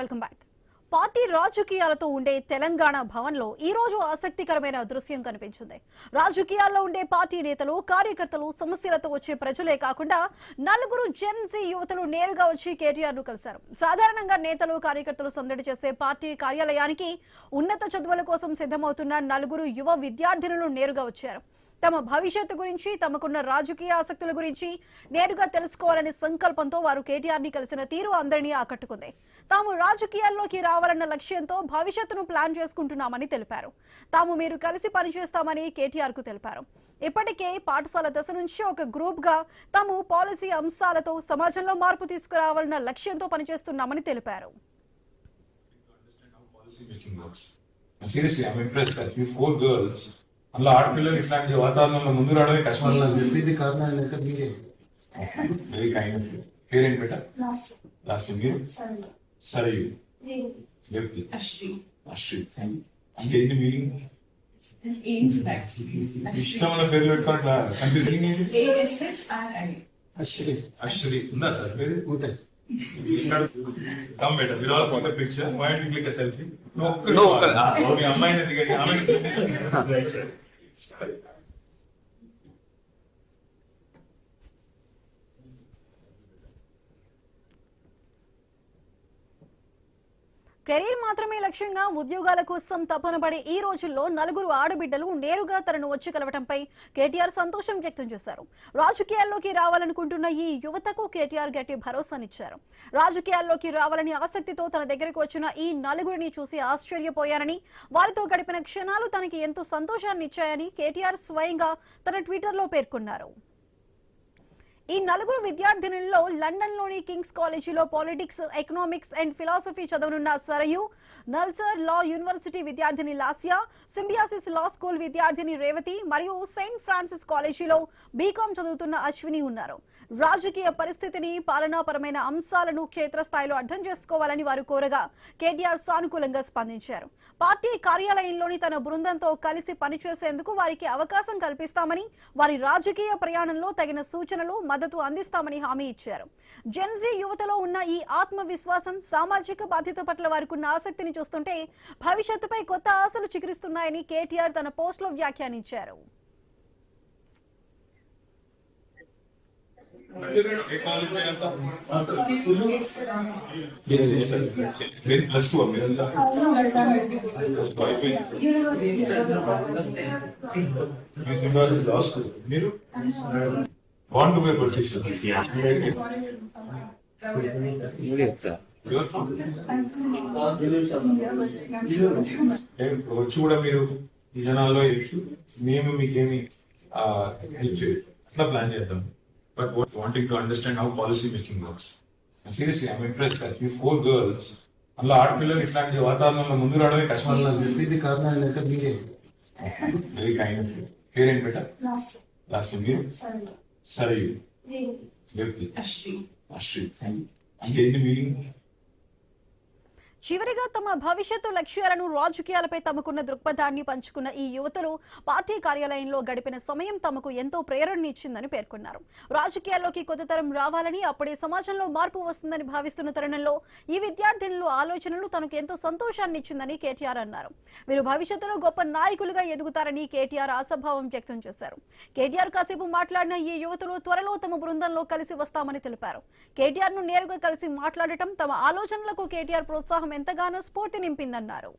Welcome back. Party రాజకీయాలతో ఉండే తెలంగాణ భవన్లో ఈ రోజు ఆసక్తికరమైన దృశ్యం కనిపించింది. రాజకీయాల్లో ఉండే పార్టీ నేతలు, కార్యకర్తలు, సమస్యలతో వచ్చే ప్రజలే కాకుండా నలుగురు జెన్జీ యువతలు నేరుగా వచ్చి కేటీఆర్ ను కలిశారు. సాధారణంగా నేతలు, కార్యకర్తలు సందడి చేసే పార్టీ కార్యాలయానికి ఉన్నత చదువుల కోసం సిద్ధమవుతున్న నలుగురు యువ విద్యార్థినులు నేరుగా వచ్చారు. తమ భవిష్యత్తు గురించి, తమకున్న రాజకీయ ఆసక్తుల గురించి నేరుగా తెలుసుకోవాలనే సంకల్పంతో వారు కేటీఆర్ ని కలిసిన తీరు అందరినీ ఆకట్టుకుంది. తాము రాజకీయాల్లోకి రావాలన్న లక్ష్యంతో భవిష్యత్తును ప్లాన్ చేసుకుంటున్నామని తెలిపారు. తాము మీరు కలిసి పనిచేస్తామని కేటీఆర్ కు తెలిపారు. ఇప్పటికే పాఠశాల దశ నుంచి ఒక గ్రూప్ గా తాము పాలసీ అంశాలతో సమాజంలో మార్పు తీసుకురావాలన్న లక్ష్యంతో పనిచేస్తున్నామని తెలిపారు. అందులో ఆడపిల్లలు ఇట్లాంటి వాతావరణంలో ముందు రావడమే కష్టం. చెప్పింది కారణాలు వెరీ కైండ్. పేరేంటి బేట? లాస్ట్ మీరు సరయు వ్యక్తి అశ్రీ మీనింగ్ ఇష్టమైన పేర్లు పెట్టుకోవట్లా. అశ్రీ ఉందా సార్ పేరు? Come better. We'll all put a picture. Why don't you click a selfie? No. మీ అమ్మాయిని దిగండి. కెరీర్ మాత్రమే లక్ష్యంగా ఉద్యోగాల కోసం తపన పడే ఈ రోజుల్లో నలుగురు ఆడబిడ్డలు నేరుగా తనను వచ్చి కలవటంపై కేటీఆర్ సంతోషం వ్యక్తం చేశారు. రాజకీయాల్లోకి రావాలనుకుంటున్న ఈ యువతకు కేటీఆర్ గట్టి భరోసానిచ్చారు. రాజకీయాల్లోకి రావాలని ఆసక్తితో తన దగ్గరకు వచ్చిన ఈ నలుగురిని చూసి ఆశ్చర్యపోయానని, వారితో గడిపిన క్షణాలు తనకి ఎంతో సంతోషాన్ని ఇచ్చాయని కేటీఆర్ స్వయంగా తన ట్విట్టర్లో పేర్కొన్నారు. ఈ నలుగురు విద్యార్థినుల్లో లండన్లోని కింగ్స్ కాలేజీలో పాలిటిక్స్, ఎకనామిక్స్ అండ్ ఫిలాసఫీ చదవనున్న సరయు, నల్సార్ లా యూనివర్సిటీ విద్యార్థిని లాస్యా, సింబియాసిస్ లా స్కూల్ విద్యార్థిని రేవతి మరియు సెయింట్ ఫ్రాన్సిస్ కాలేజీలో బీకాం చదువుతున్న అశ్విని ఉన్నారు. రాజకీయ పరిస్థితిని, పాలనాపరమైన అంశాలను క్షేత్రస్థాయిలో అర్థం చేసుకోవాలని వారు కోరగా కేటీఆర్ సానుకూలంగా స్పందించారు. పార్టీ కార్యాలయంలోని తన బృందంతో కలిసి పనిచేసేందుకు వారికి అవకాశం కల్పిస్తామని, వారి రాజకీయ ప్రయాణంలో తగిన సూచనలు, మద్దతు అందిస్తామని హామీ ఇచ్చారు. జెన్జీ యువతలో ఉన్న ఈ ఆత్మవిశ్వాసం, సామాజిక బాధ్యత పట్ల వారికి ఉన్న ఆసక్తిని చూస్తుంటే భవిష్యత్తుపై కొత్త ఆశలు చిగురిస్తున్నాయని కేటీఆర్ తన పోస్టులో వ్యాఖ్యానించారు. మీరు బాండ్ టు బి పొలిటీషియన్ వచ్చి కూడా మీరు ఈ జనాల్లో మేము మీకేమి హెల్ప్ చేయదు, అట్లా ప్లాన్ చేద్దాం. But wanting to understand how policy making works. And seriously, I'm impressed that you 4 girls, అందులో ఆడపిల్లలు ఇట్లాంటి వాతావరణంలో ముందు రావడమే కష్టం. చెప్పింది కారణాలు వెరీ కైండ్. పేరేంటి బేట? లాస్ట్ మీరు సరయు వ్యక్తి అశ్రీ మీనింగ్. చివరిగా తమ భవిష్యత్తు లక్ష్యాలను, రాజకీయాలపై తమకున్న దృక్పథాన్ని పంచుకున్న ఈ యువతులు పార్టీ కార్యాలయంలో గడిపిన సమయం తమకు ఎంతో ప్రేరణనిచ్చిందని పేర్కొన్నారు. రాజకీయాల్లోకి కొత్త తరం రావాలని, అప్పుడే సమాజంలో మార్పు వస్తుందని భావిస్తున్న తరుణంలో ఈ విద్యార్థినుల ఆలోచనలు తనకు ఎంతో సంతోషాన్ని ఇచ్చిందని కేటీఆర్ అన్నారు. వీరు భవిష్యత్తులో గొప్ప నాయకులుగా ఎదుగుతారని కేటీఆర్ ఆశాభావం వ్యక్తం చేశారు. కేటీఆర్ కాసేపు మాట్లాడిన ఈ యువతులు త్వరలో తమ బృందంలో కలిసి వస్తామని తెలిపారు. కేటీఆర్ ను నేరుగా కలిసి మాట్లాడటం తమ ఆలోచనలకు కేటీఆర్ ప్రోత్సాహం ఎంతగానో స్ఫూర్తి నింపిందన్నారు.